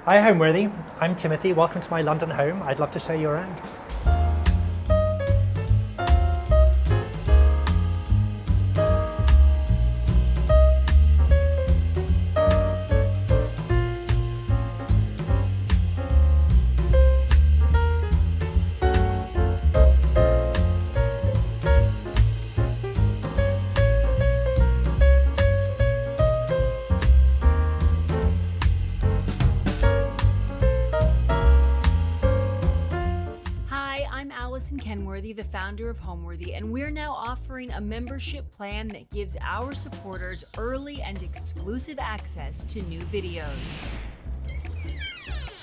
Hi Homeworthy, I'm Timothy. Welcome to my London home. I'd love to show you around. Kenworthy, the founder of Homeworthy, and we're now offering a membership plan that gives our supporters early and exclusive access to new videos.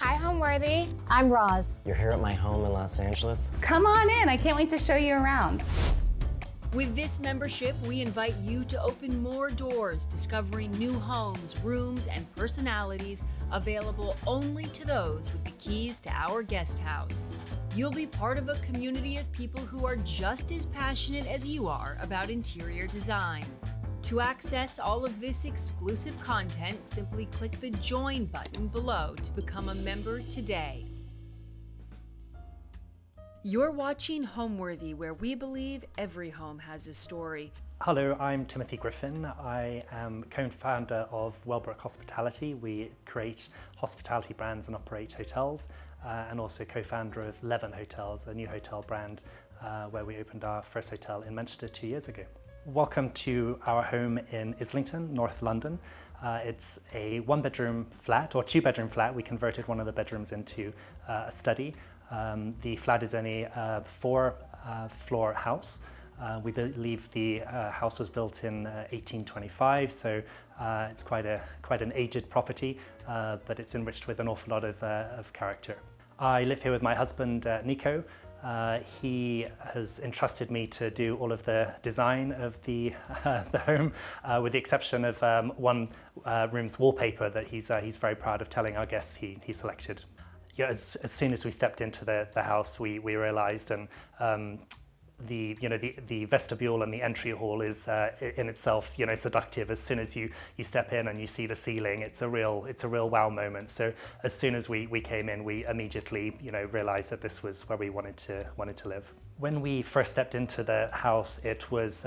Hi, Homeworthy. I'm Roz. You're here at my home in Los Angeles? Come on in. I can't wait to show you around. With this membership, we invite you to open more doors, discovering new homes, rooms, and personalities available only to those with the keys to our guest house. You'll be part of a community of people who are just as passionate as you are about interior design. To access all of this exclusive content, simply click the Join button below to become a member today. You're watching Homeworthy, where we believe every home has a story. Hello, I'm Timothy Griffin. I am co-founder of Wellbrook Hospitality. We create hospitality brands and operate hotels, and also co-founder of Leven Hotels, a new hotel brand where we opened our first hotel in Manchester 2 years ago. Welcome to our home in Islington, North London. It's a one-bedroom flat, or two-bedroom flat. We converted one of the bedrooms into a study. The flat is only a four-floor house. We believe the house was built in 1825, so it's quite an aged property, but it's enriched with an awful lot of character. I live here with my husband, Nico. He has entrusted me to do all of the design of the home, with the exception of one room's wallpaper that he's very proud of telling our guests he selected. Yeah, as soon as we stepped into the house, we realised, and the vestibule and the entry hall is in itself seductive. As soon as you step in and you see the ceiling, it's a real wow moment. So as soon as we came in, we immediately realised that this was where we wanted to live. When we first stepped into the house, it was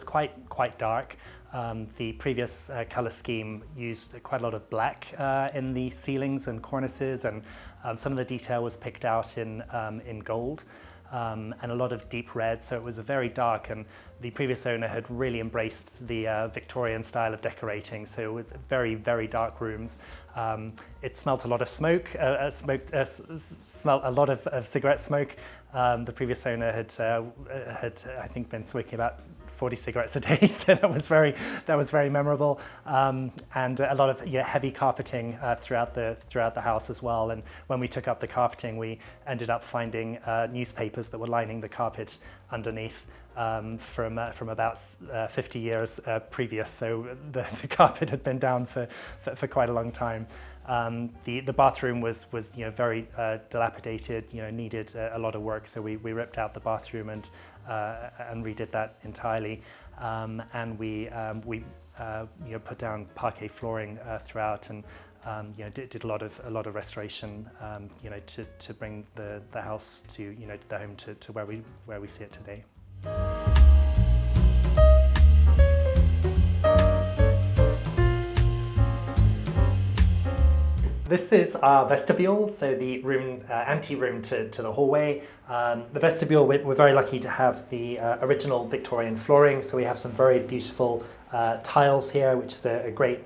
quite dark. The previous colour scheme used quite a lot of black in the ceilings and cornices, and some of the detail was picked out in gold. And a lot of deep red, so it was a very dark, and the previous owner had really embraced the Victorian style of decorating, so with very, very dark rooms. It smelt a lot of smoke, smelt a lot of cigarette smoke. The previous owner had I think been smoking about 40 cigarettes a day, so that was very memorable, and a lot of heavy carpeting throughout the house as well. And when we took up the carpeting, we ended up finding newspapers that were lining the carpet underneath from about 50 years previous. So the carpet had been down for quite a long time. The bathroom was very dilapidated, needed a lot of work. So we ripped out the bathroom and redid that entirely, and we put down parquet flooring throughout, and did a lot of restoration, to bring the house to the home to where we see it today. This is our vestibule, so the room, ante-room to the hallway. The vestibule, we're very lucky to have the original Victorian flooring, so we have some very beautiful tiles here, which is a great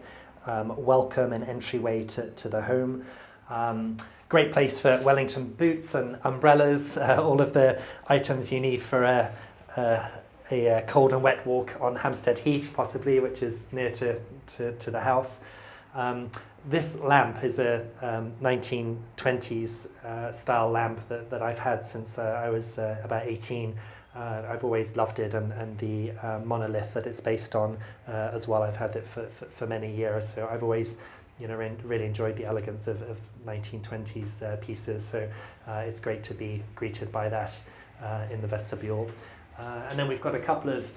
welcome and entryway to the home. Great place for Wellington boots and umbrellas, all of the items you need for a cold and wet walk on Hampstead Heath, possibly, which is near to the house. This lamp is a 1920s style lamp that I've had since I was about 18. I've always loved it, and the monolith that it's based on as well. I've had it for many years, so I've always really enjoyed the elegance of 1920s pieces. So it's great to be greeted by that in the vestibule. And then we've got a couple of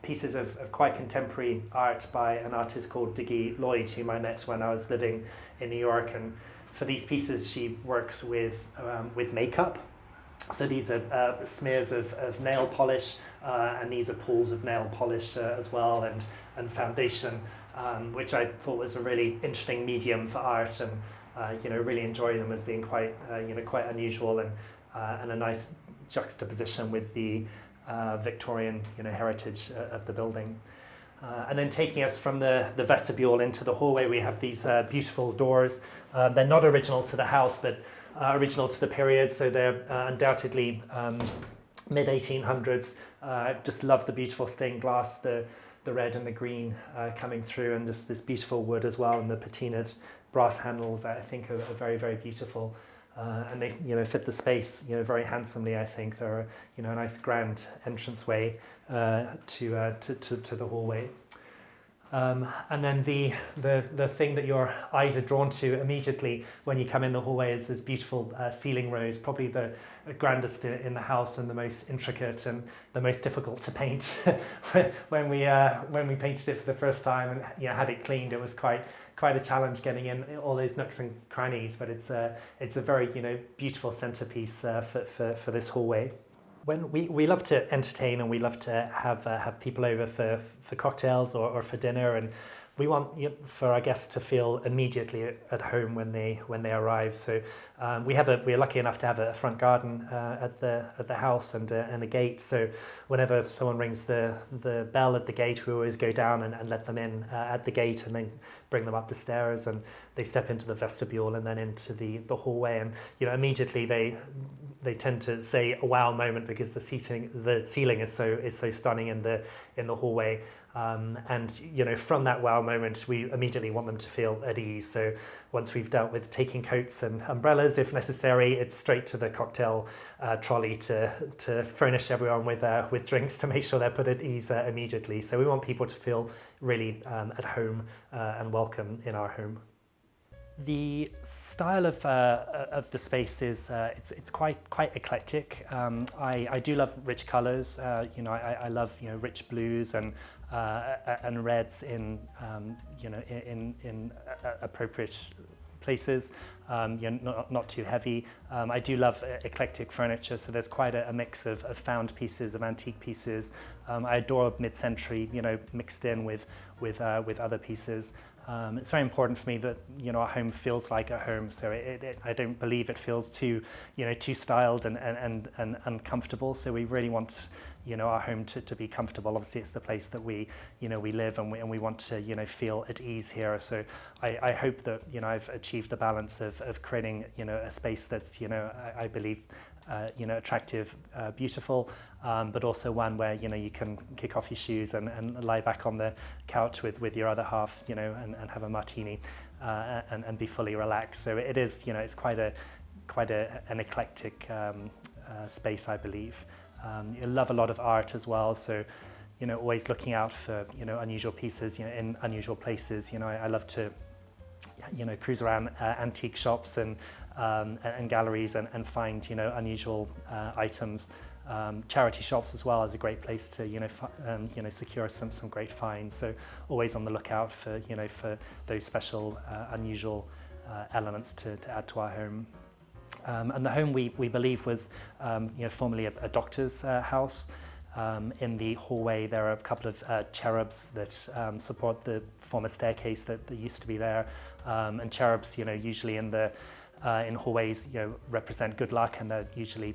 pieces of quite contemporary art by an artist called Diggy Lloyd, whom I met when I was living in New York. And for these pieces, she works with makeup. So these are smears of nail polish, and these are pools of nail polish as well, and foundation, which I thought was a really interesting medium for art, and really enjoy them as being quite unusual and a nice juxtaposition with the Victorian heritage of the building. And then taking us from the vestibule into the hallway, we have these beautiful doors. They're not original to the house, but original to the period, so they're undoubtedly mid-1800s. Just love the beautiful stained glass, the red and the green coming through, and just this beautiful wood as well, and the patinaed brass handles I think are very, very beautiful. And they fit the space very handsomely. I think they're a nice grand entranceway to the hallway. And then the thing that your eyes are drawn to immediately when you come in the hallway is this beautiful ceiling rose, probably the grandest in the house and the most intricate and the most difficult to paint. when we painted it for the first time and had it cleaned, it was quite a challenge getting in all those nooks and crannies. But it's a very beautiful centerpiece for this hallway. When we love to entertain and we love to have people over for cocktails or for dinner, and we want for our guests to feel immediately at home when they arrive. So we're lucky enough to have a front garden at the house and a gate. So whenever someone rings the bell at the gate, we always go down and let them in at the gate, and then bring them up the stairs, and they step into the vestibule and then into the hallway, and immediately they tend to say a wow moment, because the ceiling is so stunning in the hallway. And from that wow moment, we immediately want them to feel at ease. So once we've dealt with taking coats and umbrellas if necessary, it's straight to the cocktail trolley to furnish everyone with drinks to make sure they're put at ease immediately. So we want people to feel really at home and welcome in our home. The style of the space is it's quite eclectic. I do love rich colours. I love rich blues and reds in appropriate places. Not too heavy. I do love eclectic furniture, so there's quite a mix of found pieces, of antique pieces. I adore mid-century, mixed in with other pieces. It's very important for me that our home feels like a home. So I don't believe it feels too styled and uncomfortable. So we really want our home to be comfortable. Obviously, it's the place that we live, and we want to feel at ease here. So I hope that I've achieved the balance of creating a space that's I believe attractive, beautiful, but also one where you can kick off your shoes and lie back on the couch with your other half, and have a martini and be fully relaxed. So it is, it's quite an eclectic space, I believe. You love a lot of art as well, so always looking out for unusual pieces in unusual places. I love to cruise around antique shops and galleries and find unusual items. Charity shops as well is a great place to secure some great finds. So always on the lookout for for those special unusual elements to add to our home. And the home we believe was formerly a doctor's house. In the hallway there are a couple of cherubs that support the former staircase that used to be there, and cherubs usually in hallways represent good luck, and they're usually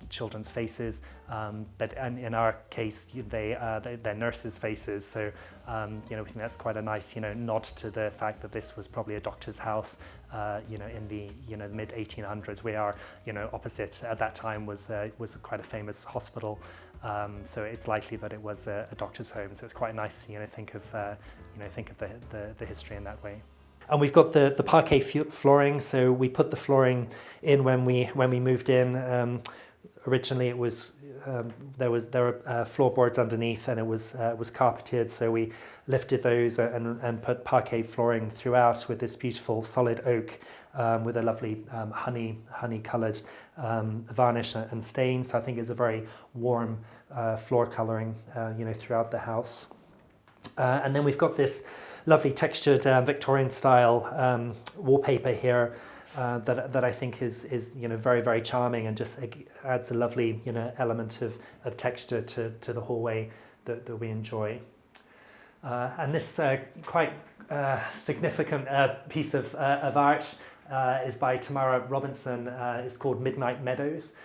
children's faces, but in our case they're nurses' faces. So we think that's quite a nice nod to the fact that this was probably a doctor's house in the mid 1800s. We are opposite at that time was quite a famous hospital, so it's likely that it was a doctor's home. So it's quite nice to think of the history in that way. And we've got the parquet flooring. So we put the flooring in when we moved in. Originally, it was there were floorboards underneath, and it was carpeted. So we lifted those and put parquet flooring throughout with this beautiful solid oak with a lovely honey coloured varnish and stain. So I think it's a very warm floor colouring throughout the house. And then we've got this lovely textured Victorian style wallpaper here that I think is very, very charming, and just adds a lovely element of texture to the hallway that we enjoy. And this quite significant piece of art is by Tamara Robinson. It's called Midnight Meadows.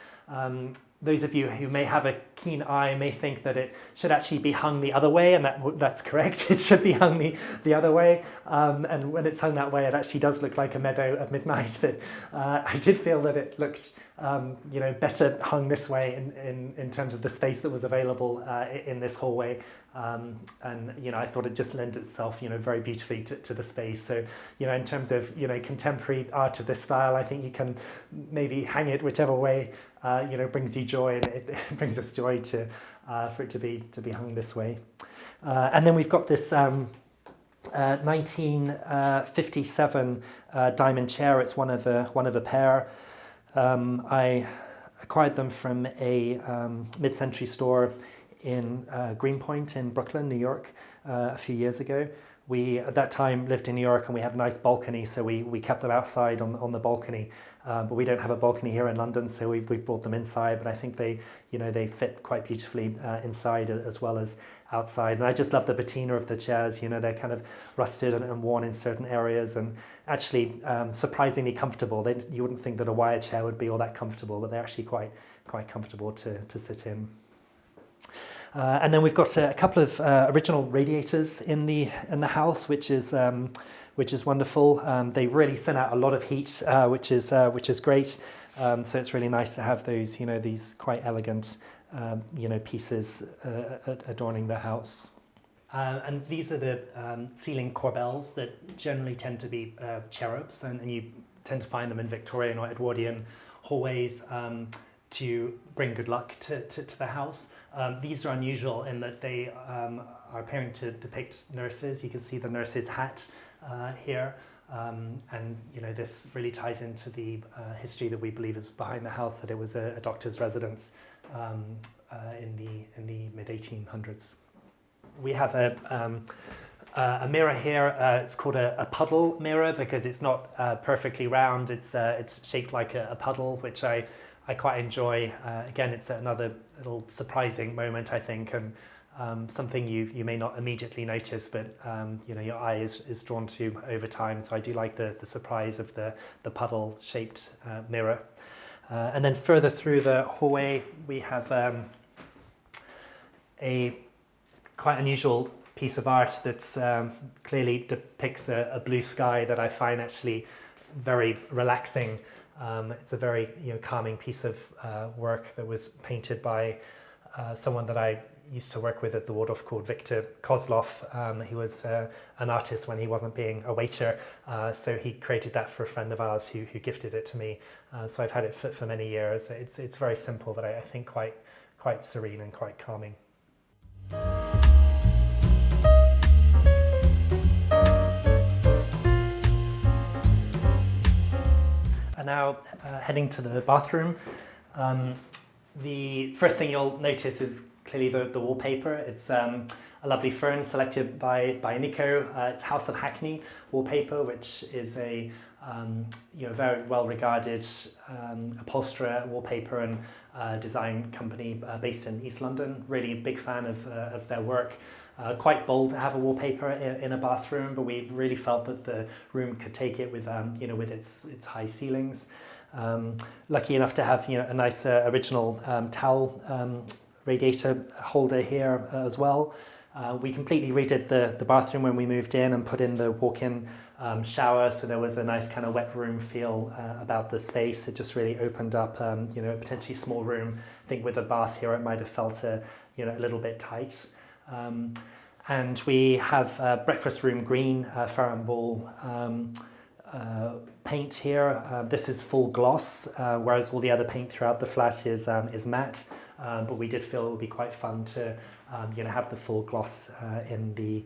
Those of you who may have a keen eye may think that it should actually be hung the other way, and that's correct. It should be hung the other way. And when it's hung that way, it actually does look like a meadow at midnight. But I did feel that it looked better hung this way in terms of the space that was available in this hallway. And I thought it just lent itself very beautifully to the space. So in terms of contemporary art of this style, I think you can maybe hang it whichever way brings you joy, and it brings us joy for it to be hung this way. And then we've got this 1957 diamond chair. It's one of a pair. I acquired them from a mid-century store in Greenpoint in Brooklyn, New York, a few years ago. We, at that time, lived in New York, and we had a nice balcony, so we kept them outside on the balcony. But we don't have a balcony here in London, so we've brought them inside. But I think they fit quite beautifully inside as well as outside. And I just love the patina of the chairs. They're kind of rusted and worn in certain areas, and actually surprisingly comfortable. You wouldn't think that a wire chair would be all that comfortable, but they're actually quite comfortable to sit in. And then we've got a couple of original radiators in the house, which is wonderful. They really send out a lot of heat, which is great. So it's really nice to have those, these quite elegant, pieces adorning the house. And these are the ceiling corbels that generally tend to be cherubs, and you tend to find them in Victorian or Edwardian hallways to bring good luck to the house. These are unusual in that they are appearing to depict nurses. You can see the nurse's hat here, and this really ties into the history that we believe is behind the house, that it was a doctor's residence in the mid-1800s. We have a mirror here. It's called a puddle mirror because it's not perfectly round. It's shaped like a puddle, which I quite enjoy. Again, it's another little surprising moment, I think, and something you may not immediately notice, but your eye is drawn to over time. So I do like the surprise of the puddle-shaped mirror. And then further through the hallway, we have a quite unusual piece of art that's clearly depicts a blue sky that I find actually very relaxing. It's a very calming piece of work that was painted by someone that I used to work with at the Waldorf called Victor Kozlov. He was an artist when he wasn't being a waiter, so he created that for a friend of ours who gifted it to me. So I've had it for many years. It's very simple, but I think quite serene and quite calming. And now heading to the bathroom. The first thing you'll notice is clearly the wallpaper. It's a lovely fern selected by Nico. It's House of Hackney wallpaper, which is a very well regarded upholsterer, wallpaper and design company based in East London. Really a big fan of their work. Quite bold to have a wallpaper in a bathroom, but we really felt that the room could take it with with its high ceilings. Lucky enough to have a nice original towel radiator holder here as well. We completely redid the bathroom when we moved in and put in the walk-in shower, so there was a nice kind of wet room feel about the space. It just really opened up a potentially small room. I think with a bath here it might have felt a little bit tight. And we have breakfast room green Farrow & Ball paint here. This is full gloss, whereas all the other paint throughout the flat is matte. But we did feel it would be quite fun to have the full gloss in the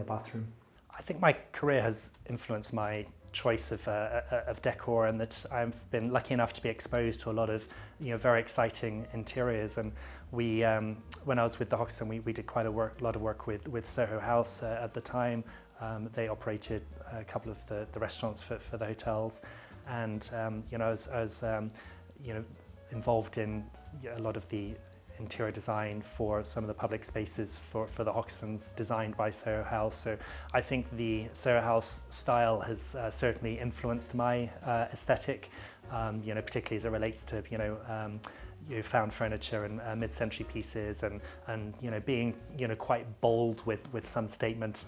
bathroom. I think my career has influenced my choice of decor, and that I've been lucky enough to be exposed to a lot of very exciting interiors. And we when I was with the Hoxton, we did quite a lot of work with Soho House at the time. They operated a couple of the restaurants for the hotels, and I was involved in a lot of the interior design for some of the public spaces for the Hoxtons designed by Soho House. So I think the Soho House style has certainly influenced my aesthetic, particularly as it relates to found furniture and mid-century pieces, and being quite bold with some statement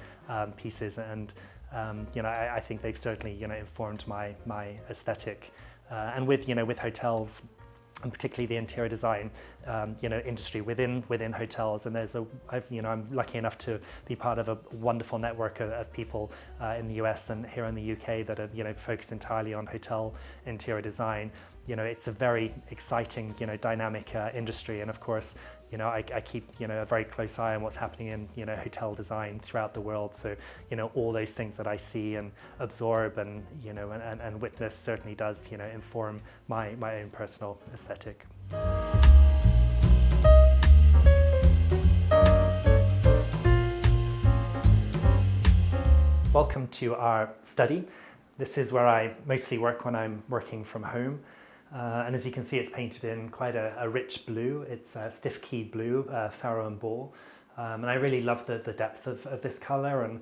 pieces, and I think they've certainly informed my aesthetic, and with hotels, and particularly the interior design industry within hotels. And I'm lucky enough to be part of a wonderful network of people in the US and here in the UK that are focused entirely on hotel interior design. It's a very exciting dynamic industry, and of course I keep a very close eye on what's happening in hotel design throughout the world. So all those things that I see and absorb and and witness certainly does inform my own personal aesthetic. Welcome to our study. This is where I mostly work when I'm working from home. And as you can see, it's painted in quite a rich blue. It's a stiff keyed blue, Faro and Ball. And I really love the depth of this colour, and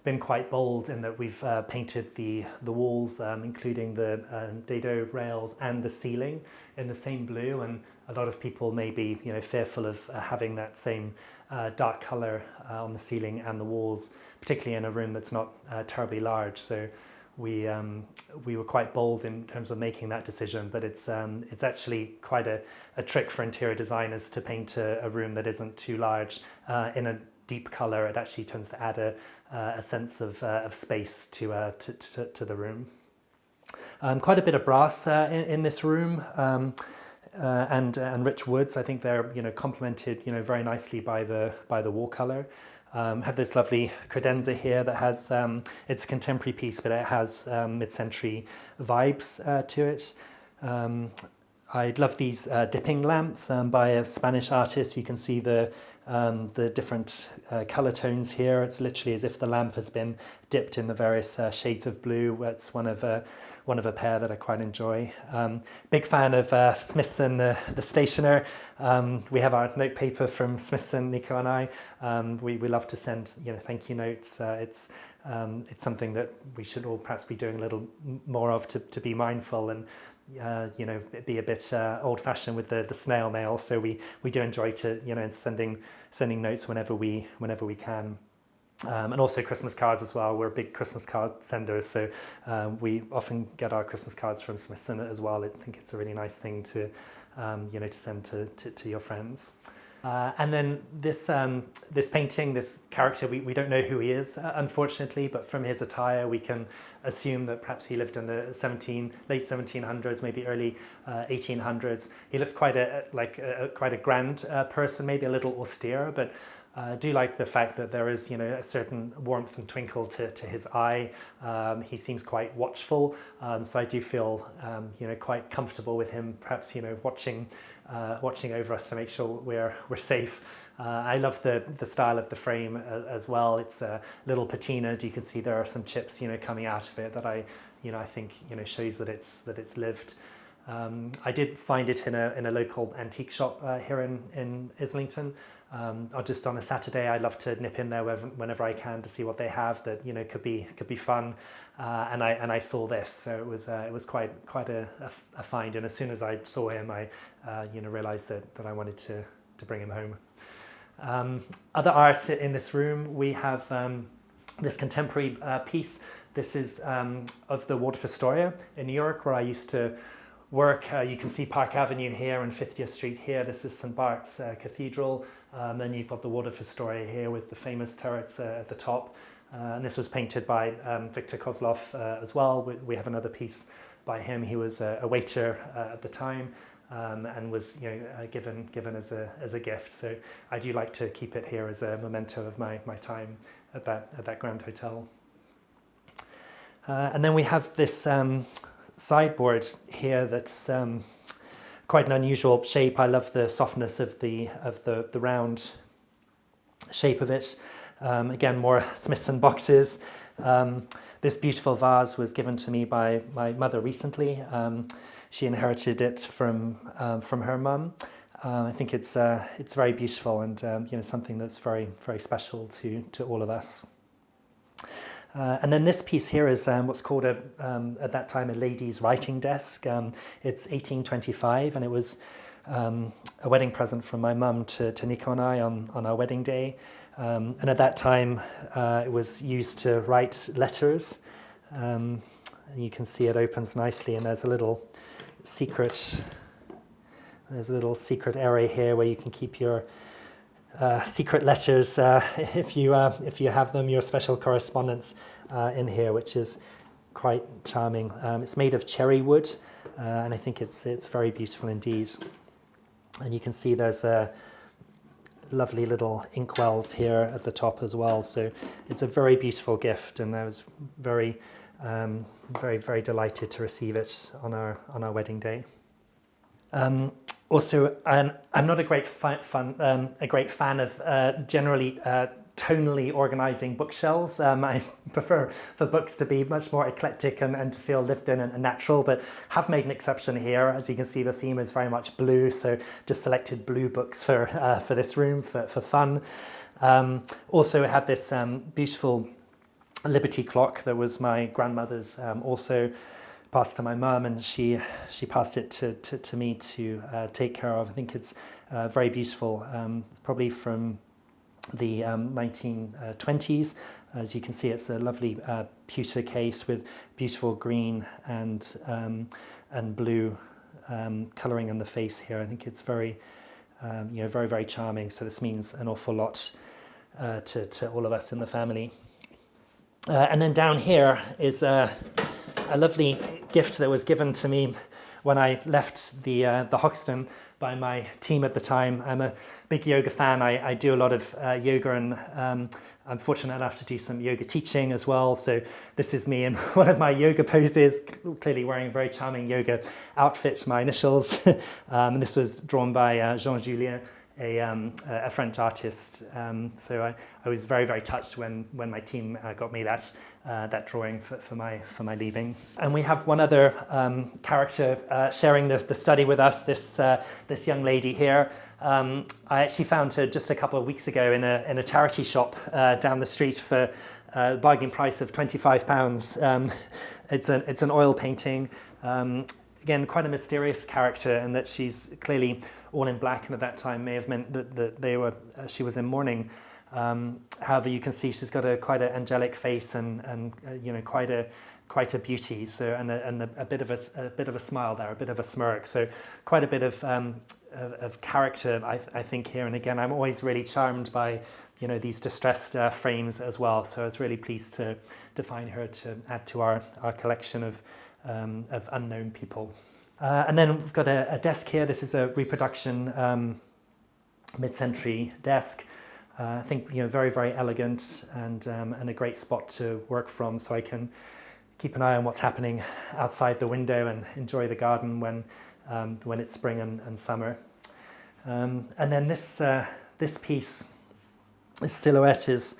been quite bold in that we've painted the walls, including the dado rails and the ceiling, in the same blue. And a lot of people may be fearful of having that same dark colour on the ceiling and the walls, particularly in a room that's not terribly large. So we were quite bold in terms of making that decision, but it's actually quite a trick for interior designers to paint a room that isn't too large in a deep colour. It actually tends to add a sense of space to the room. Quite a bit of brass in this room, and rich woods. I think they're complemented very nicely by the wall colour. Have this lovely credenza here that has, it's a contemporary piece, but it has mid-century vibes to it. I love these dipping lamps by a Spanish artist. You can see the different colour tones here. It's literally as if the lamp has been dipped in the various shades of blue. It's one of a pair that I quite enjoy. Big fan of Smithson, the stationer. We have our note paper from Smithson, Nico and I. We love to send thank you notes. It's something that we should all perhaps be doing a little more of to be mindful and be a bit old-fashioned with the snail mail. So we do enjoy to sending notes whenever we can. And also Christmas cards as well. We're big Christmas card senders, so we often get our Christmas cards from Smithson as well. I think it's a really nice thing to send to your friends. And then this painting, this character, we don't know who he is, unfortunately, but from his attire we can assume that perhaps he lived in the late 1700s, maybe early 1800s. He looks quite a grand person, maybe a little austere, but I do like the fact that there is a certain warmth and twinkle to his eye. He seems quite watchful, so I do feel quite comfortable with him, perhaps watching over us to make sure we're safe. I love the style of the frame as well. It's a little patinaed. You can see there are some chips coming out of it that I think shows that it's lived. I did find it in a local antique shop here in Islington. Or just on a Saturday, I love to nip in there whenever I can to see what they have that could be fun. And I saw this, so it was quite a find. And as soon as I saw him, I realised that I wanted to bring him home. Other art in this room, we have this contemporary piece. This is of the Ward of Astoria in New York, where I used to work. You can see Park Avenue here and 50th Street here. This is St. Bart's Cathedral. Then you've got the Ward of Astoria here with the famous turrets at the top. And this was painted by Victor Kozlov as well. We have another piece by him. He was a waiter at the time and was given as a gift. So I do like to keep it here as a memento of my time at that grand hotel. And then we have this sideboard here that's quite an unusual shape. I love the softness of the round shape of it. Again, more Smithson boxes. This beautiful vase was given to me by my mother recently. She inherited it from her mum. I think it's very beautiful and something that's very, very special to all of us. And then this piece here is what's called at that time a lady's writing desk. It's 1825, and it was a wedding present from my mum to Nico and I on our wedding day. And at that time, it was used to write letters. And you can see it opens nicely, and there's a little secret area here where you can keep your secret letters if you have them, your special correspondence in here, which is quite charming. It's made of cherry wood, and I think it's very beautiful indeed. And you can see there's lovely little inkwells here at the top as well. So it's a very beautiful gift, and I was very, very delighted to receive it on our wedding day. Also, I'm not a great fan of generally tonally organizing bookshelves. I prefer for books to be much more eclectic and to feel lived in and natural, but have made an exception here. As you can see, the theme is very much blue, so just selected blue books for this room for fun. Also, I have this beautiful Liberty clock that was my grandmother's, also passed to my mum, and she passed it to me to take care of. I think it's very beautiful. It's probably from the 1920s. As you can see, it's a lovely pewter case with beautiful green and blue colouring on the face here. I think it's very, very, very charming. So this means an awful lot to all of us in the family. And then down here is a lovely gift that was given to me when I left the Hoxton by my team at the time. I'm a big yoga fan. I do a lot of yoga, and I'm fortunate enough to do some yoga teaching as well. So this is me in one of my yoga poses, clearly wearing a very charming yoga outfit, my initials. And this was drawn by Jean-Julien, a French artist. So I was very, very touched when my team got me that drawing for my leaving. And we have one other character sharing the study with us, this young lady here. I actually found her just a couple of weeks ago in a charity shop down the street for a bargain price of £25. It's an oil painting. Again, quite a mysterious character in that she's clearly all in black, and at that time may have meant that she was in mourning. However, you can see she's got quite an angelic face and quite a beauty. So and a bit of a smile there, a bit of a smirk. So quite a bit of character, I think, here. And again, I'm always really charmed by these distressed frames as well. So I was really pleased to find her to add to our collection of unknown people. And then we've got a desk here. This is a reproduction mid-century desk. I think very, very elegant and a great spot to work from, so I can keep an eye on what's happening outside the window and enjoy the garden when it's spring and summer. And then this piece, this silhouette was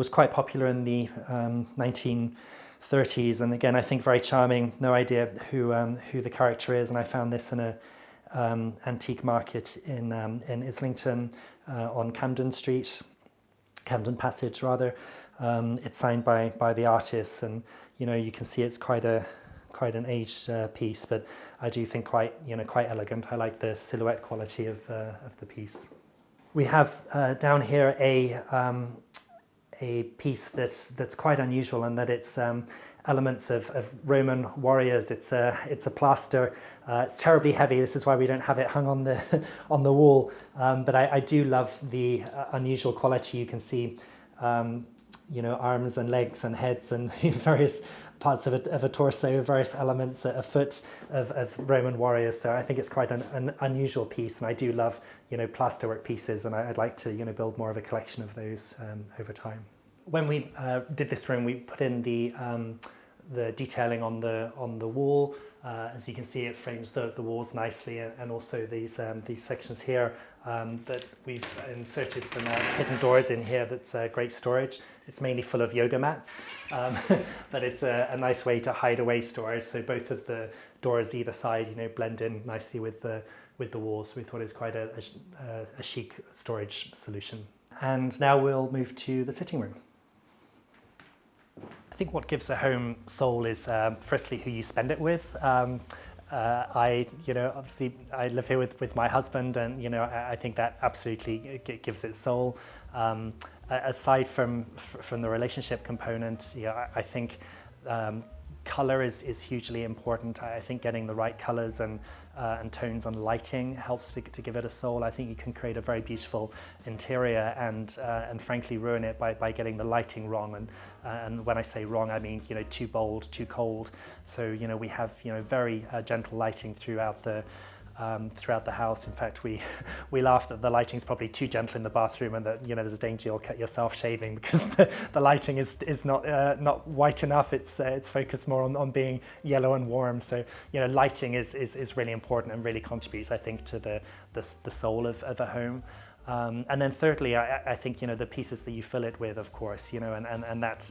quite popular in the 1930s, and again I think very charming. No idea who the character is, and I found this in a antique market in Islington on Camden Passage rather. It's signed by the artist, and you can see it's quite an aged piece, but I do think quite elegant. I like the silhouette quality of the piece. We have down here a piece that's quite unusual in that it's elements of Roman warriors. It's a plaster. It's terribly heavy. This is why we don't have it hung on the wall. But I do love the unusual quality. You can see arms and legs and heads and various parts of a torso, various elements, a foot of Roman warriors. So I think it's quite an unusual piece, and I do love plasterwork pieces, and I'd like to build more of a collection of those over time. When we did this room, we put in the the detailing on the wall. As you can see, it frames the walls nicely, and also these sections here that we've inserted some hidden doors in here. That's great storage. It's mainly full of yoga mats, but it's a nice way to hide away storage. So both of the doors either side, blend in nicely with the walls. We thought it was quite a chic storage solution. And now we'll move to the sitting room. I think what gives a home soul is firstly who you spend it with. Obviously I live here with my husband, and I think that absolutely gives it soul. Aside from the relationship component, I think color is hugely important. I think getting the right colors and tones and lighting helps to give it a soul. I think you can create a very beautiful interior and frankly ruin it by getting the lighting wrong. And when I say wrong, I mean too bold, too cold. So we have very gentle lighting throughout the house. In fact, we laugh that the lighting's probably too gentle in the bathroom, and that there's a danger you'll cut yourself shaving because the lighting is not white enough. It's focused more on being yellow and warm. So lighting is really important and really contributes, I think, to the soul of a home. And then thirdly, I think the pieces that you fill it with, of course, and that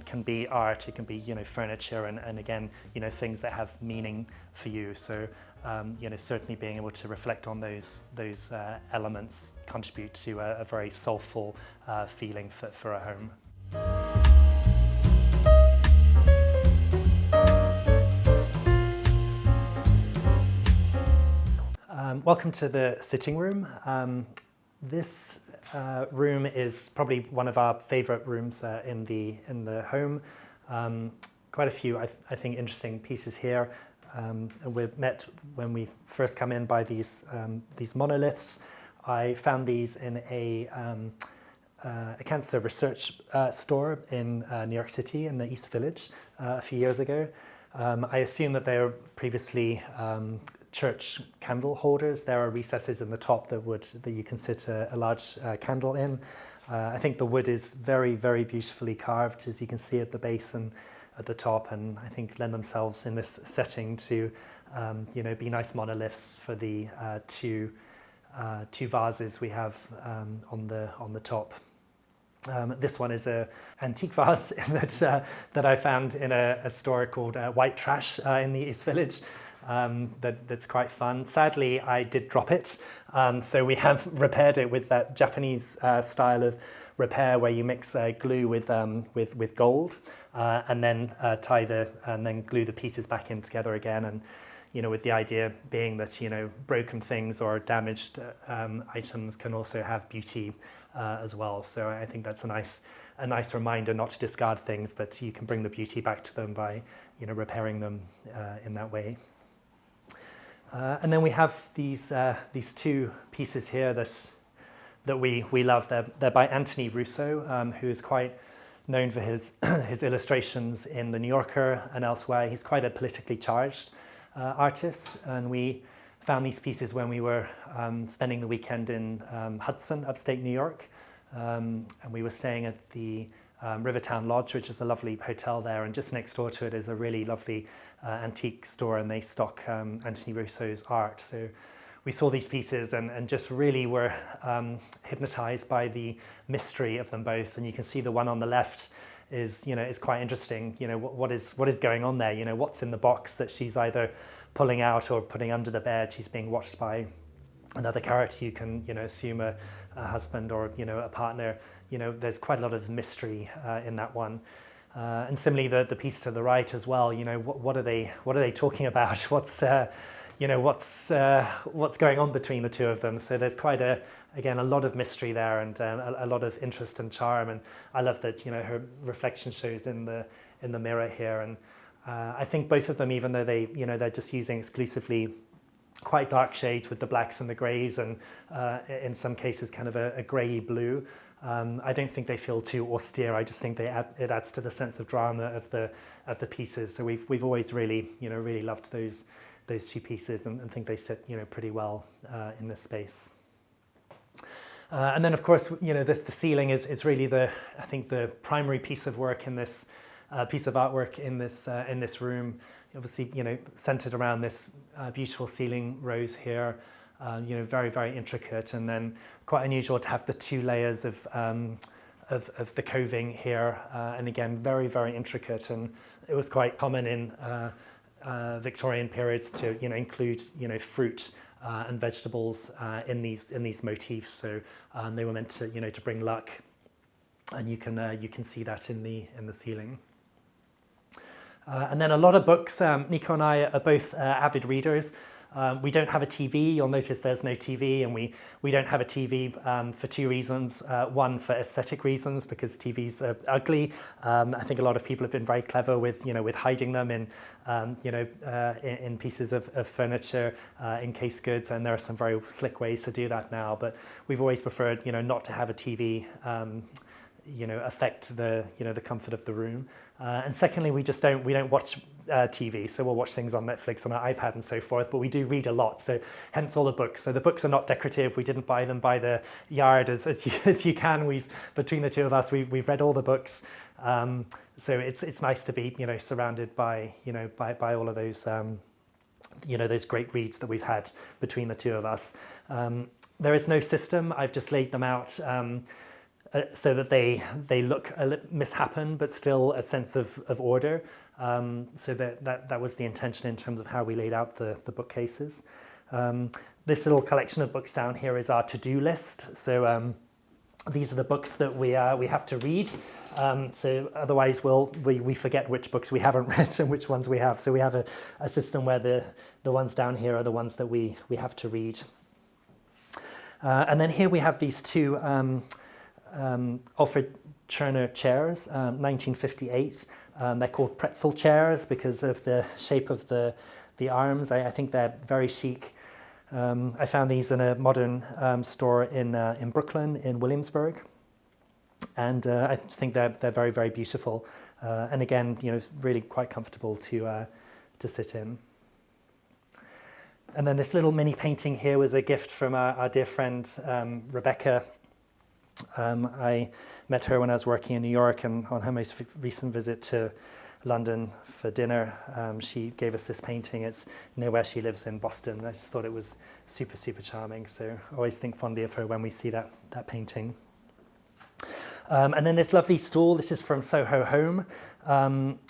can be art, it can be furniture, and again things that have meaning for you. So certainly being able to reflect on those elements contribute to a very soulful feeling for a home. Welcome to the sitting room. This room is probably one of our favorite rooms in the home. Quite a few, I think, interesting pieces here. We're met when we first come in by these monoliths. I found these in a cancer research store in New York City in the East Village a few years ago. I assume that they were previously church candle holders. There are recesses in the top that you can sit a large candle in. I think the wood is very, very beautifully carved, as you can see at the base and at the top, and I think lend themselves in this setting to be nice monoliths for the two vases we have on the top. This one is a antique vase that I found in a store called White Trash in the East Village. That's quite fun. Sadly, I did drop it, so we have repaired it with that Japanese style of repair where you mix glue with gold and then glue the pieces back in together again, and with the idea being that broken things or damaged items can also have beauty as well. So I think that's a nice reminder not to discard things, but you can bring the beauty back to them by repairing them in that way. And then we have these two pieces here that we love. They're by Anthony Russo, who is quite known for his illustrations in The New Yorker and elsewhere. He's quite a politically charged artist, and we found these pieces when we were spending the weekend in Hudson, upstate New York, and we were staying at the Rivertown Lodge, which is a lovely hotel there, and just next door to it is a really lovely antique store, and they stock Anthony Russo's art. So we saw these pieces and just really were hypnotized by the mystery of them both. And you can see the one on the left is quite interesting. What is going on there? What's in the box that she's either pulling out or putting under the bed? She's being watched by another character. You can assume a husband or a partner. There's quite a lot of mystery in that one. And similarly, the piece to the right as well. What are they talking about? What's going on between the two of them? So there's quite a lot of mystery there, and a lot of interest and charm. And I love that her reflection shows in the mirror here. And I think both of them, even though they're just using exclusively quite dark shades with the blacks and the greys, and in some cases kind of a grey blue. I don't think they feel too austere. I just think it adds to the sense of drama of the pieces. So we've always really loved those two pieces, and think they sit pretty well in this space. And then of course the ceiling is really I think the primary piece of work in this piece of artwork in this room. Obviously, centered around this beautiful ceiling rose here. Very, very intricate, and then quite unusual to have the 2 layers of the coving here, and again, very, very intricate. And it was quite common in Victorian periods to include fruit and vegetables in these motifs. So they were meant to bring luck, and you can see that in the ceiling. And then a lot of books. Nico and I are both avid readers. We don't have a TV. You'll notice there's no TV, and we don't have a TV for 2 reasons. One, for aesthetic reasons, because TVs are ugly. I think a lot of people have been very clever with hiding them in pieces of furniture, in case goods, and there are some very slick ways to do that now. But we've always preferred not to have a TV affect the comfort of the room. And secondly, we don't watch TV, so we'll watch things on Netflix, on our iPad and so forth, but we do read a lot, so hence all the books. So the books are not decorative. We didn't buy them by the yard as you can. Between the 2 of us, we've read all the books. So it's nice to be surrounded by by all of those those great reads that we've had between the 2 of us. There is no system. I've just laid them out so that they look misshapen, but still a sense of order. So that was the intention in terms of how we laid out the bookcases. This little collection of books down here is our to-do list. So these are the books that we have to read. So otherwise we forget which books we haven't read and which ones we have. So we have a system where the ones down here are the ones that we have to read. And then here we have these 2 Alfred Cherner chairs, 1958. They're called pretzel chairs because of the shape of the arms. I think they're very chic. I found these in a modern store in Brooklyn, in Williamsburg, and I think they're very, very beautiful. And again, really quite comfortable to sit in. And then this little mini painting here was a gift from our dear friend Rebecca. I met her when I was working in New York, and on her most recent visit to London for dinner, she gave us this painting. It's near where she lives in Boston. I just thought it was super, super charming. So I always think fondly of her when we see that painting. And then this lovely stool. This is from Soho Home,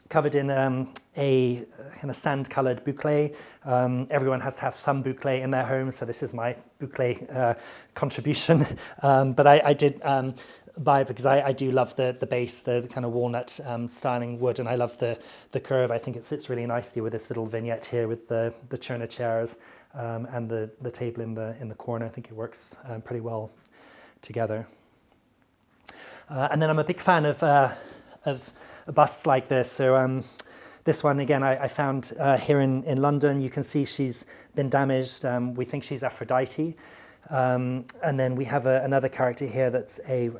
covered in a kind of sand-coloured boucle. Everyone has to have some boucle in their home, so this is my boucle contribution. But I did buy it because I do love the base, the kind of walnut styling wood, and I love the curve. I think it sits really nicely with this little vignette here with the Cherner chairs and the table in the corner. I think it works pretty well together. And then I'm a big fan of busts like this. So this one, again, I found here in London. You can see she's been damaged. We think she's Aphrodite. And then we have another character here that's a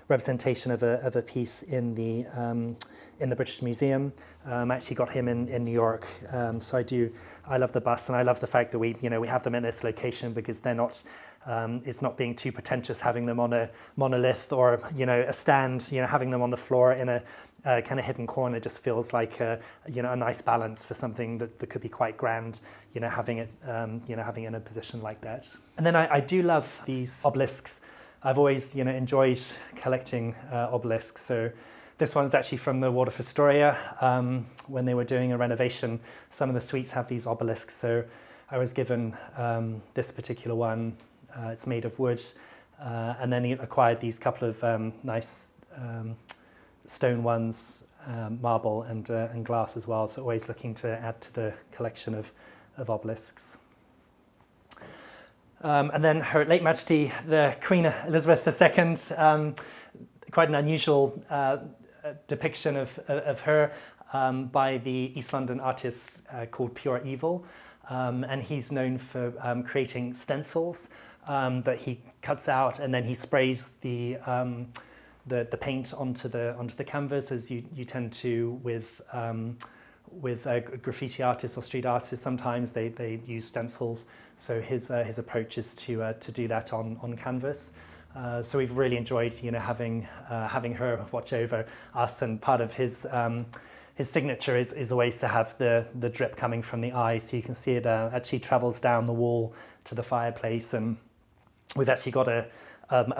representation of a piece in the British Museum. I actually got him in New York. So I love the busts, and I love the fact that we have them in this location because they're not. It's not being too pretentious having them on a monolith or a stand. Having them on the floor in a kind of hidden corner just feels like a nice balance for something that could be quite grand. Having it having it in a position like that. And then I do love these obelisks. I've always enjoyed collecting obelisks. So this one's actually from the Waldorf Astoria. When they were doing a renovation, some of the suites have these obelisks. So I was given this particular one. It's made of wood, and then he acquired these couple of nice stone ones, marble and glass as well. So always looking to add to the collection of obelisks. And then Her Late Majesty, the Queen Elizabeth II, quite an unusual depiction of her by the East London artist called Pure Evil. And he's known for creating stencils that he cuts out, and then he sprays the paint onto the canvas, as you tend to with graffiti artists or street artists. Sometimes they use stencils. So his approach is to do that on canvas. So we've really enjoyed, having her watch over us. And part of his signature is always to have the drip coming from the eyes. So you can see it actually travels down the wall to the fireplace, and we've actually got a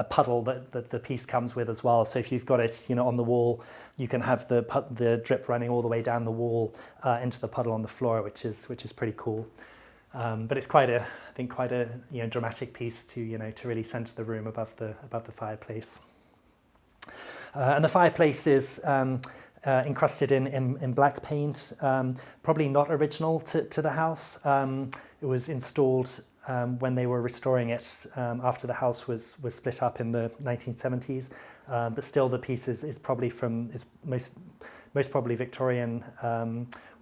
puddle that the piece comes with as well. So if you've got it, on the wall, you can have the drip running all the way down the wall into the puddle on the floor, which is pretty cool. But it's quite a dramatic piece to really center the room above the fireplace. And the fireplace is encrusted in black paint, probably not original to the house. It was installed when they were restoring it after the house was split up in the 1970s. But still, the piece is probably is most probably Victorian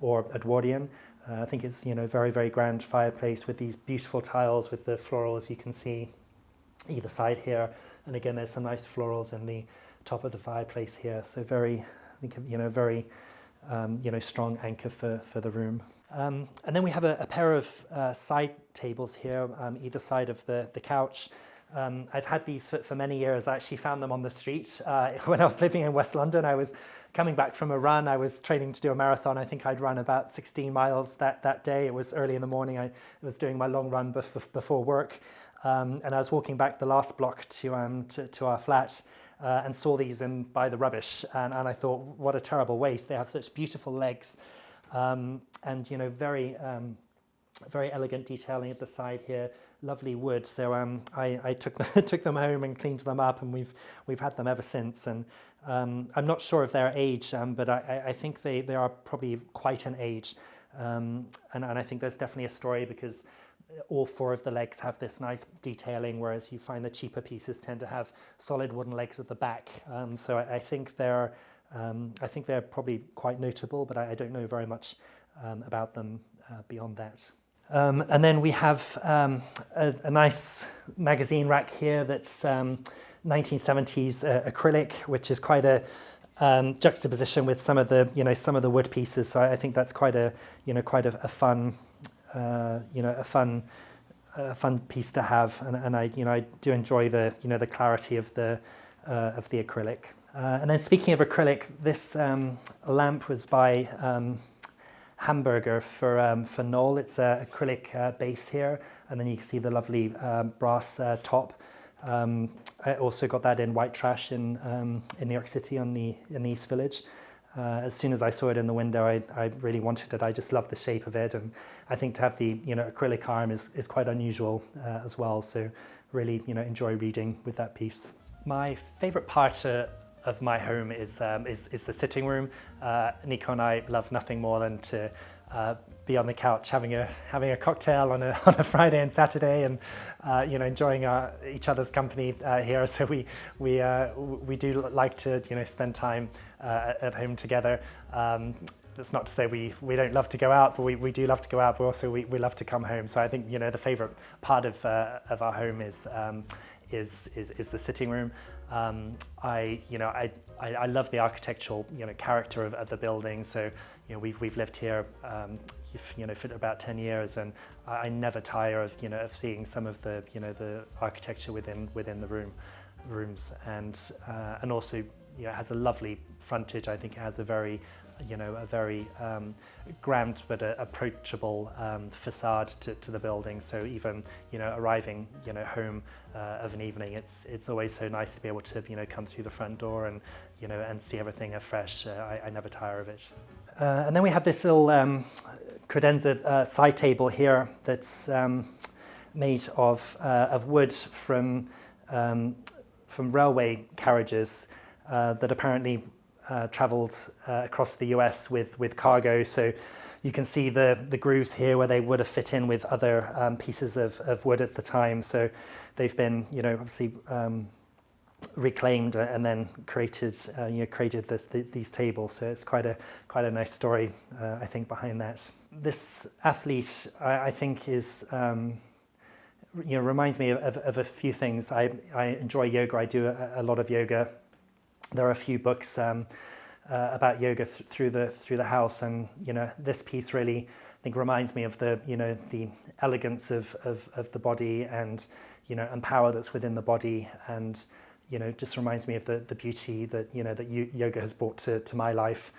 or Edwardian. I think it's very, very grand fireplace with these beautiful tiles with the florals you can see either side here, and again there's some nice florals in the top of the fireplace here. So very, I think very strong anchor for the room. And then we have a pair of side tables here either side of the couch. I've had these for many years. I actually found them on the street when I was living in West London. I was coming back from a run. I was training to do a marathon. I think I'd run about 16 miles that day. It was early in the morning. I was doing my long run before work. And I was walking back the last block to our flat and saw these by the rubbish. And I thought, what a terrible waste. They have such beautiful legs and, very elegant detailing at the side here, lovely wood. So I took them home and cleaned them up, and we've had them ever since. And I'm not sure of their age, but I think they are probably quite an age. And I think there's definitely a story, because all four of the legs have this nice detailing, whereas you find the cheaper pieces tend to have solid wooden legs at the back. So I think they're probably quite notable, but I don't know very much about them beyond that. And then we have a nice magazine rack here that's 1970s acrylic, which is quite a juxtaposition with some of the wood pieces. So I think that's quite a fun piece to have, and I do enjoy the clarity of the acrylic. And then speaking of acrylic, this lamp was by Hamburger for Knoll. It's an acrylic base here, and then you can see the lovely brass top. I also got that in white trash in New York City in the East Village. As soon as I saw it in the window, I really wanted it. I just love the shape of it, and I think to have the acrylic arm is quite unusual as well. So really enjoy reading with that piece. My favourite part of my home is the sitting room. Nico and I love nothing more than to be on the couch having a cocktail on a Friday and Saturday, and enjoying each other's company here. So we do like to spend time at home together. That's not to say we don't love to go out, but we do love to go out, but also we love to come home. So I think the favourite part of our home is the sitting room. I love the architectural character of the building. So we've lived here for about 10 years, and I never tire of seeing some of the architecture within the rooms, and also it has a lovely frontage. I think it has a very grand but approachable facade to the building. So even arriving home of an evening, it's always so nice to be able to come through the front door and and see everything afresh. I never tire of it. And then we have this little credenza side table here that's made of wood from railway carriages that apparently travelled across the US with cargo. So you can see the grooves here where they would have fit in with other pieces of wood at the time. So they've been obviously reclaimed and then created these tables. So it's quite a nice story I think behind that. This athlete I think is reminds me of a few things. I enjoy yoga. I do a lot of yoga. There are a few books about yoga through the house, and this piece really I think reminds me of the the elegance of the body, and and power that's within the body, and just reminds me of the beauty that that yoga has brought to my life.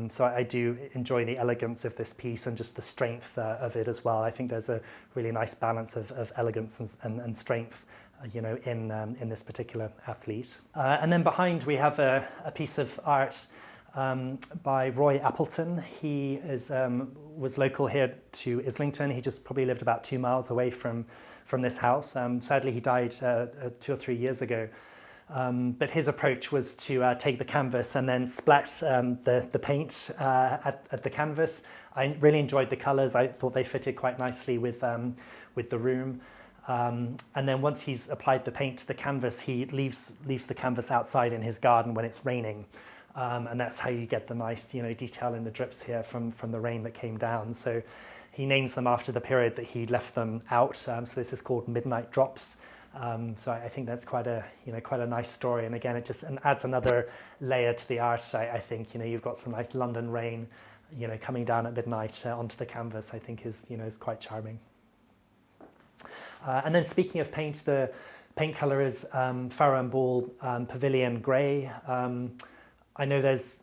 So I do enjoy the elegance of this piece and just the strength of it as well. I think there's a really nice balance of elegance and strength, in this particular athlete. And then behind we have a piece of art by Roy Appleton. He was local here to Islington. He just probably lived about 2 miles away from this house. Sadly, he died 2 or 3 years ago. But his approach was to take the canvas and then splat the paint at the canvas. I really enjoyed the colours. I thought they fitted quite nicely with the room. And then once he's applied the paint to the canvas, he leaves the canvas outside in his garden when it's raining. And that's how you get the nice detail in the drips here from the rain that came down. So he names them after the period that he left them out. So this is called Midnight Drops. So I think that's quite a nice story, and again it just adds another layer to the art. I think you've got some nice London rain coming down at midnight onto the canvas. I think is quite charming. And then speaking of paint, the paint colour is Farrow and Ball Pavilion Grey. I know there's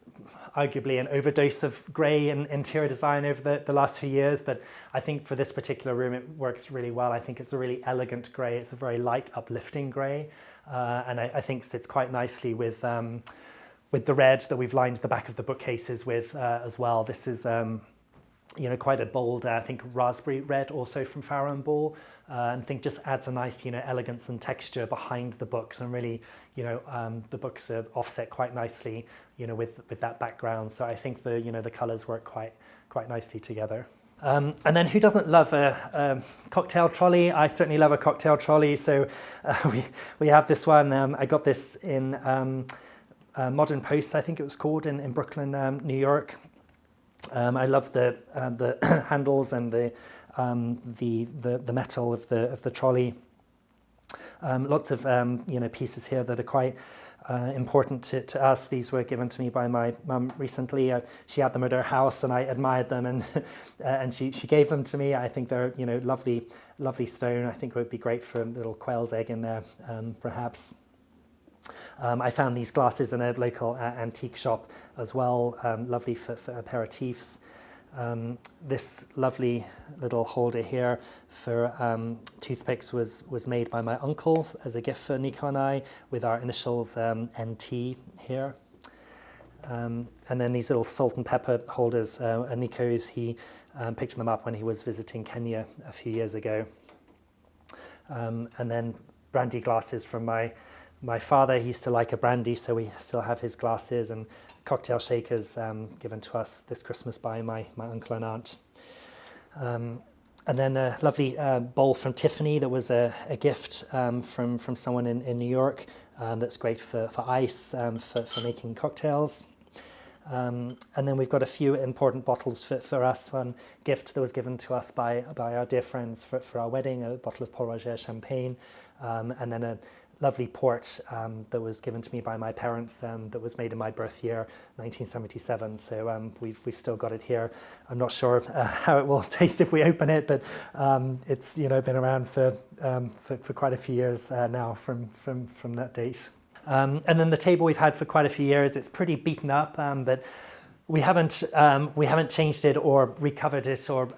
arguably an overdose of grey in interior design over the last few years, but I think for this particular room it works really well. I think it's a really elegant grey. It's a very light, uplifting grey, and I think sits quite nicely with the red that we've lined the back of the bookcases with as well. This is quite a bold, I think, raspberry red also from Farrow and Ball, and I think just adds a nice elegance and texture behind the books, and really the books are offset quite nicely with that background. So I think the colours work quite nicely together. And then who doesn't love a cocktail trolley? I certainly love a cocktail trolley. So we have this one. I got this in Modern Post, I think it was called, in Brooklyn, New York. I love the handles and the metal of the trolley. Lots of pieces here that are quite important to us. These were given to me by my mum recently. She had them at her house, and I admired them, and she gave them to me. I think they're lovely stone. I think it would be great for a little quail's egg in there, perhaps. I found these glasses in a local antique shop as well, lovely for aperitifs. This lovely little holder here for toothpicks was made by my uncle as a gift for Nico and I, with our initials NT here. And then these little salt and pepper holders, Nico's, he picked them up when he was visiting Kenya a few years ago. And then brandy glasses from my father. He used to like a brandy, so we still have his glasses, and cocktail shakers given to us this Christmas by my uncle and aunt. And then a lovely bowl from Tiffany that was a gift from someone in New York, that's great for ice, for making cocktails. And then we've got a few important bottles for us. One gift that was given to us by our dear friends for our wedding, a bottle of Port Roger champagne, and then a lovely port that was given to me by my parents, that was made in my birth year, 1977. So we've still got it here. I'm not sure how it will taste if we open it, but it's been around for quite a few years now from that date. And then the table we've had for quite a few years. It's pretty beaten up, but we haven't changed it or recovered it or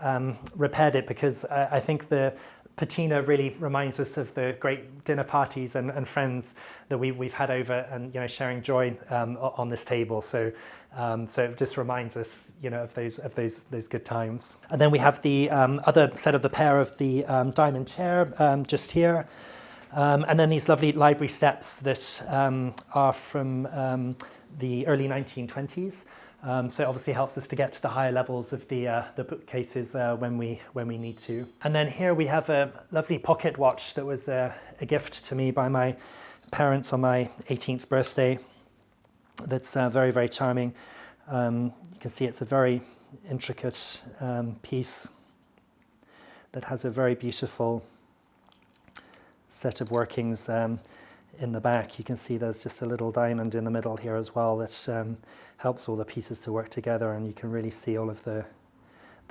repaired it, because I think the patina really reminds us of the great dinner parties and friends that we've had over, and sharing joy on this table. So it just reminds us of those good times. And then we have the other set of the pair of the diamond chair just here. And then these lovely library steps that are from the early 1920s. So it obviously helps us to get to the higher levels of the bookcases when we need to. And then here we have a lovely pocket watch that was a gift to me by my parents on my 18th birthday. That's very, very charming. You can see it's a very intricate piece that has a very beautiful set of workings in the back. You can see there's just a little diamond in the middle here as well that helps all the pieces to work together, and you can really see all of the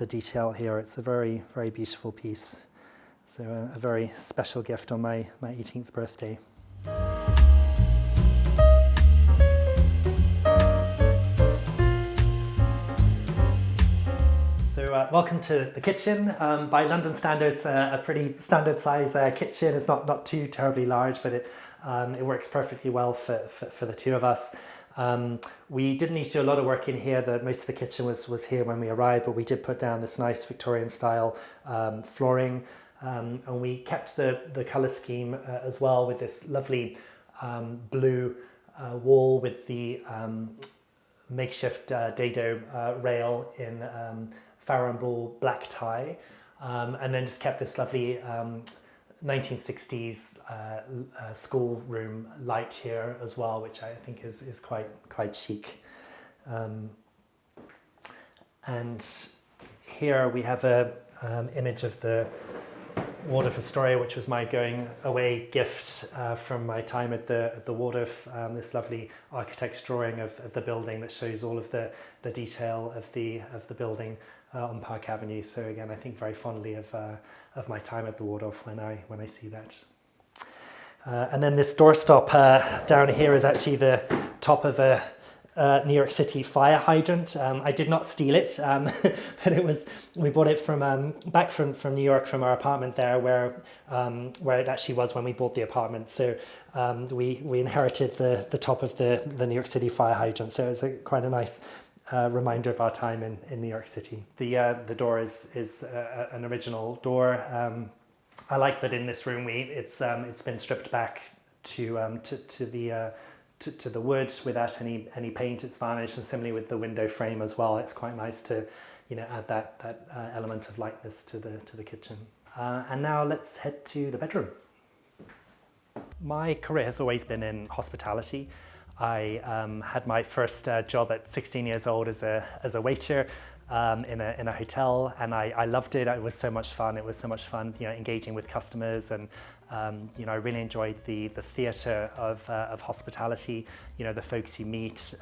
detail here. It's a very, very beautiful piece. So a very special gift on my 18th birthday. So welcome to the kitchen. By London standards, a pretty standard size kitchen. It's not too terribly large, but it works perfectly well for the two of us. We didn't need to do a lot of work in here. Most of the kitchen was here when we arrived, but we did put down this nice Victorian style flooring, and we kept the colour scheme as well, with this lovely blue wall with the makeshift dado rail in Farrow and Ball black tie, and then just kept this lovely 1960s schoolroom light here as well, which I think is quite chic. And here we have a image of the Waldorf Astoria, which was my going away gift from my time at the Waldorf. This lovely architect's drawing of the building that shows all of the detail of the building on Park Avenue. So again, I think very fondly of my time at the Waldorf when I see that. And then this doorstop down here is actually the top of a New York City fire hydrant. I did not steal it, but we bought it from back from New York, from our apartment there, where it actually was when we bought the apartment. So we inherited the top of the New York City fire hydrant. So it was quite a nice reminder of our time in New York City. The door is an original door. I like that in this room it's been stripped back to the wood without any paint. It's varnished, and similarly with the window frame as well. It's quite nice to add that element of lightness to the kitchen. And now let's head to the bedroom. My career has always been in hospitality. I had my first job at 16 years old as a waiter in a hotel, and I loved it. It was so much fun. It was so much fun, engaging with customers, and I really enjoyed the theatre of hospitality. The folks you meet,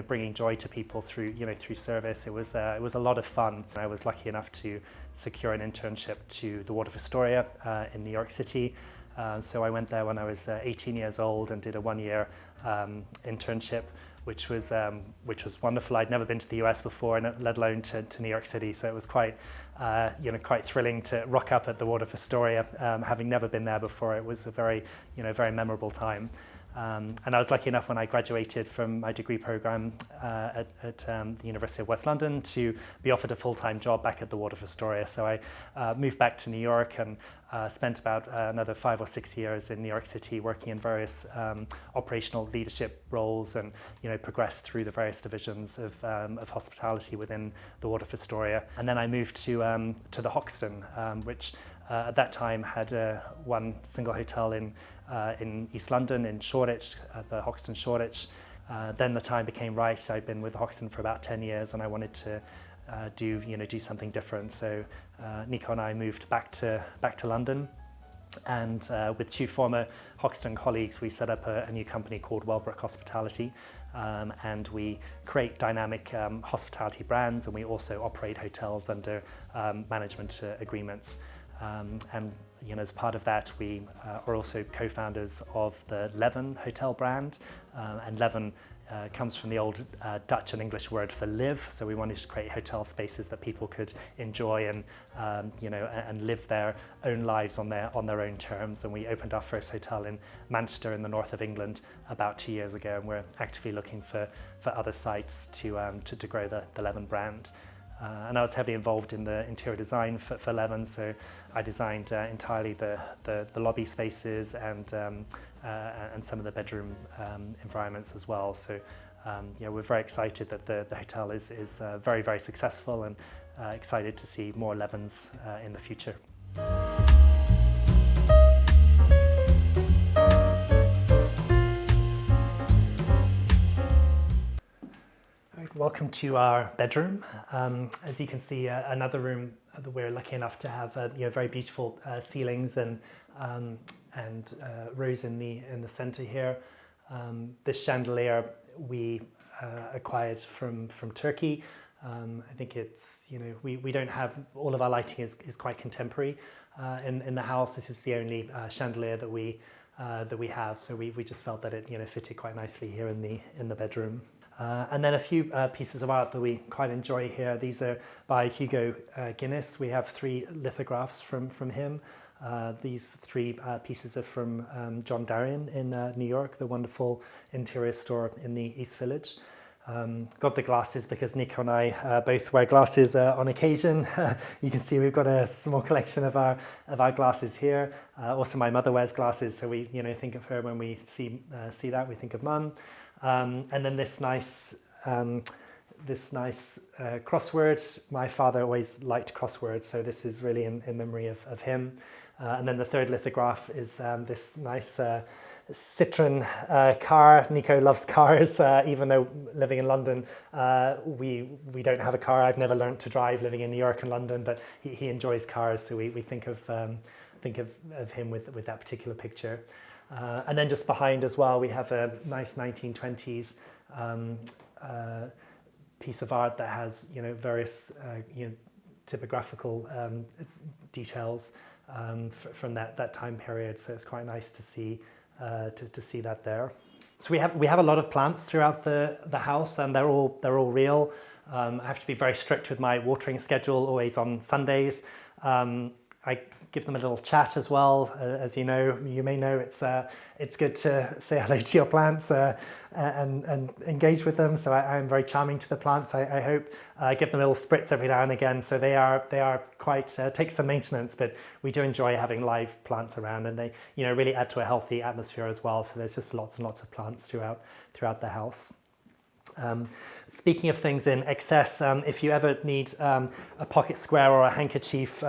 bringing joy to people through service. It was a lot of fun. I was lucky enough to secure an internship to the Waldorf Astoria in New York City. So I went there when I was 18 years old and did a 1-year internship, which was wonderful. I'd never been to the US before, and let alone to New York City. So it was quite thrilling to rock up at the Waldorf Astoria, having never been there before. It was a very memorable time. And I was lucky enough when I graduated from my degree program at the University of West London to be offered a full-time job back at the Waldorf Astoria. So I moved back to New York and spent about another 5 or 6 years in New York City, working in various operational leadership roles, and progressed through the various divisions of hospitality within the Waldorf Astoria. And then I moved to the Hoxton, which at that time had one single hotel in East London, in Shoreditch, the Hoxton Shoreditch. Then the time became right. I'd been with Hoxton for about 10 years, and I wanted to do something different. So Nico and I moved back to London, and with 2 former Hoxton colleagues, we set up a new company called Wellbrook Hospitality, and we create dynamic hospitality brands, and we also operate hotels under management agreements. And as part of that, we are also co-founders of the Leven hotel brand, and Leven comes from the old Dutch and English word for live. So we wanted to create hotel spaces that people could enjoy and and live their own lives on their own terms. And we opened our first hotel in Manchester in the north of England about 2 years ago, and we're actively looking for other sites to grow the Leven brand. And I was heavily involved in the interior design for Leven, so I designed entirely the lobby spaces and some of the bedroom environments as well. So we're very excited that the hotel is very, very successful, and excited to see more Levens in the future. Welcome to our bedroom. As you can see, another room that we're lucky enough to have very beautiful ceilings and rose in the center here. This chandelier we acquired from Turkey. I think it's, we don't have, all of our lighting is quite contemporary in the house. This is the only chandelier that we have, so we just felt that it fitted quite nicely here in the bedroom. And then a few pieces of art that we quite enjoy here. These are by Hugo Guinness. We have 3 lithographs from him. These 3 pieces are from John Darien in New York, the wonderful interior store in the East Village. Got the glasses because Nico and I both wear glasses on occasion. You can see we've got a small collection of our glasses here. Also, my mother wears glasses, so we think of her when we see that. We think of Mum. And then this nice crossword. My father always liked crosswords, so this is really in memory of him. And then the 3rd lithograph is this nice Citroen car. Nico loves cars, even though living in London, we don't have a car. I've never learnt to drive living in New York and London, but he enjoys cars, so we think of him with that particular picture. And then just behind as well, we have a nice 1920s piece of art that has various typographical details from that time period. So it's quite nice to see that there. So we have a lot of plants throughout the house, and they're all real. I have to be very strict with my watering schedule, always on Sundays. I give them a little chat as well. As you may know, it's good to say hello to your plants and engage with them. So I am very charming to the plants. I hope. Give them a little spritz every now and again. So they are quite take some maintenance, but we do enjoy having live plants around, and they really add to a healthy atmosphere as well. So there's just lots and lots of plants throughout the house. Speaking of things in excess, if you ever need a pocket square or a handkerchief,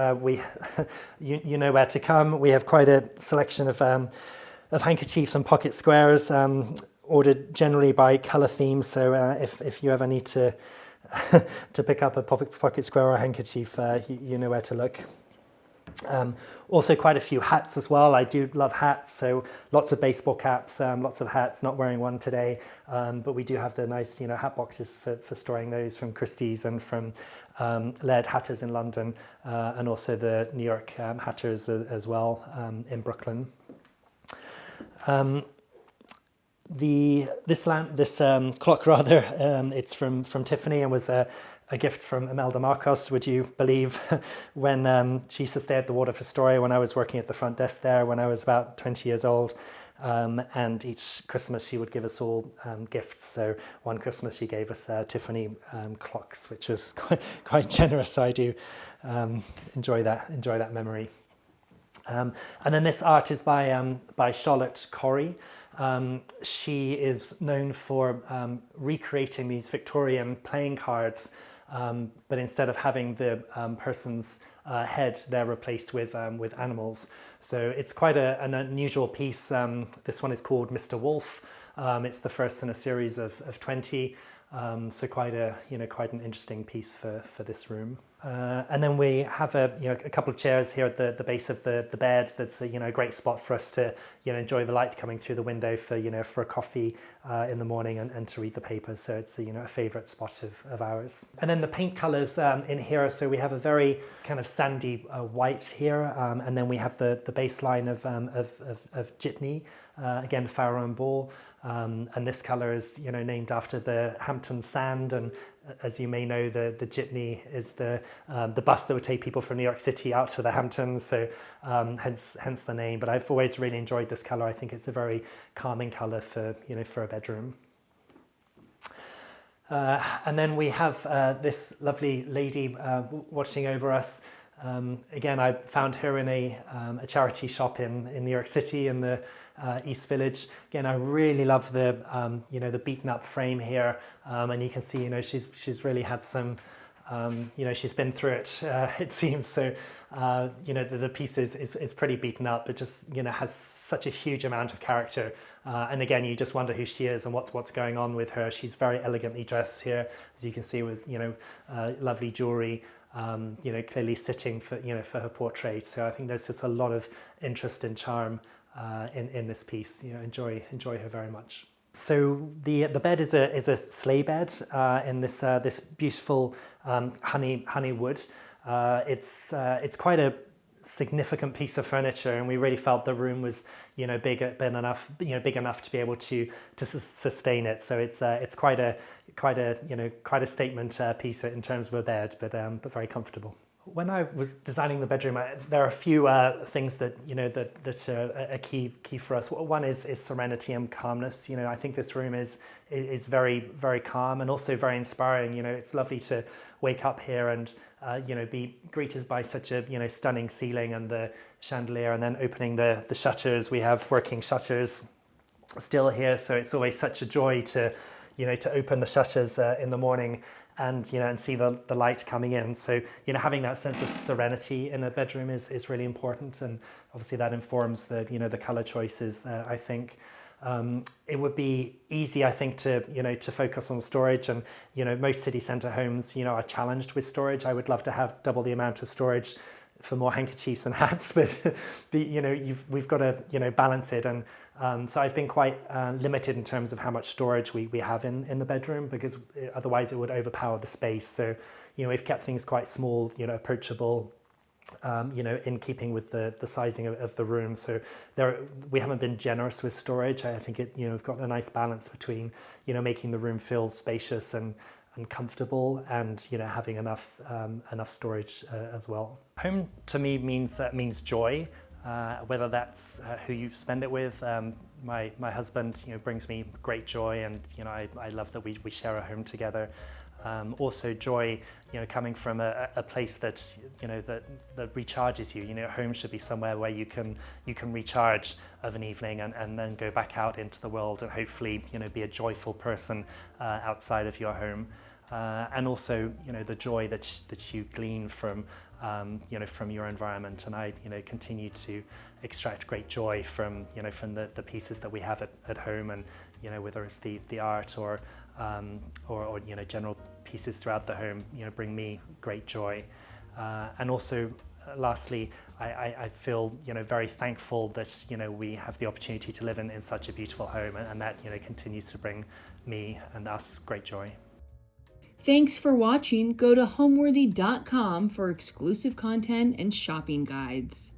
you know where to come. We have quite a selection of handkerchiefs and pocket squares, ordered generally by colour theme. So if you ever need to pick up a pocket square or a handkerchief, you know where to look. Also quite a few hats as well. I do love hats, so lots of baseball caps, lots of hats. Not wearing one today, but we do have the nice hat boxes for storing those from Christie's and from Laird Hatters in London, and also the New York Hatters as well in Brooklyn. This clock rather, it's from Tiffany and was a gift from Imelda Marcos, would you believe, when she used to stay at the Water for Story when I was working at the front desk there when I was about 20 years old. And each Christmas she would give us all gifts. So one Christmas she gave us Tiffany clocks, which was quite generous. So I do enjoy that memory. And then this art is by Charlotte Corrie. She is known for recreating these Victorian playing cards, but instead of having the person's head, they're replaced with animals. So it's quite an unusual piece. This one is called Mr. Wolf. It's the first in a series of 20. So quite an interesting piece for this room. And then we have a couple of chairs here at the base of the bed. That's a great spot for us to enjoy the light coming through the window for a coffee in the morning and to read the papers. So it's a favourite spot of ours. And then the paint colours in here. So we have a very kind of sandy white here, and then we have the baseline of jitney, again Farrow and Ball. And this colour is named after the Hampton Sand, and as you may know, the jitney is the bus that would take people from New York City out to the Hamptons, so hence the name. But I've always really enjoyed this colour. I think it's a very calming colour for a bedroom. And then we have this lovely lady watching over us. Again, I found her in a charity shop in New York City in the East Village. Again, I really love the the beaten up frame here, and you can see she's really had some she's been through it, it seems. So the piece is pretty beaten up, but just has such a huge amount of character. And again, you just wonder who she is and what's going on with her. She's very elegantly dressed here, as you can see, with lovely jewelry. Clearly sitting for her portrait. So I think there's just a lot of interest and charm in this piece. Enjoy her very much. So the bed is a sleigh bed in this beautiful honey wood. It's quite a significant piece of furniture, and we really felt the room was big enough to be able to sustain it. So it's quite a statement piece in terms of a bed, but very comfortable. When I was designing the bedroom, there are a few things that that are key for us. One is serenity and calmness. I think this room is very calm and also very inspiring. It's lovely to wake up here and be greeted by such a stunning ceiling and the chandelier, and then opening the shutters. We have working shutters still here, so it's always such a joy to open the shutters in the morning and see the light coming in. So having that sense of serenity in a bedroom is really important, and obviously that informs the color choices. I think it would be easy, I think, to focus on storage, and most city centre homes are challenged with storage. I would love to have double the amount of storage for more handkerchiefs and hats, but we've got to balance it, and so I've been quite limited in terms of how much storage we have in the bedroom, because otherwise it would overpower the space. So we've kept things quite small, approachable, in keeping with the sizing of the room. So we haven't been generous with storage. I think we've got a nice balance between making the room feel spacious and comfortable, and having enough storage as well. Home to me means joy, whether that's who you spend it with. My husband brings me great joy, and I love that we share a home together. Also joy coming from a place that that recharges you. Home should be somewhere where you can recharge of an evening and then go back out into the world and hopefully be a joyful person outside of your home. And also the joy that you glean from from your environment. And I continue to extract great joy from the pieces that we have at home, and whether it's the art or general pieces throughout the home bring me great joy. And also lastly, I feel very thankful that we have the opportunity to live in such a beautiful home, and that continues to bring me and us great joy. Thanks for watching. Go to homeworthy.com for exclusive content and shopping guides.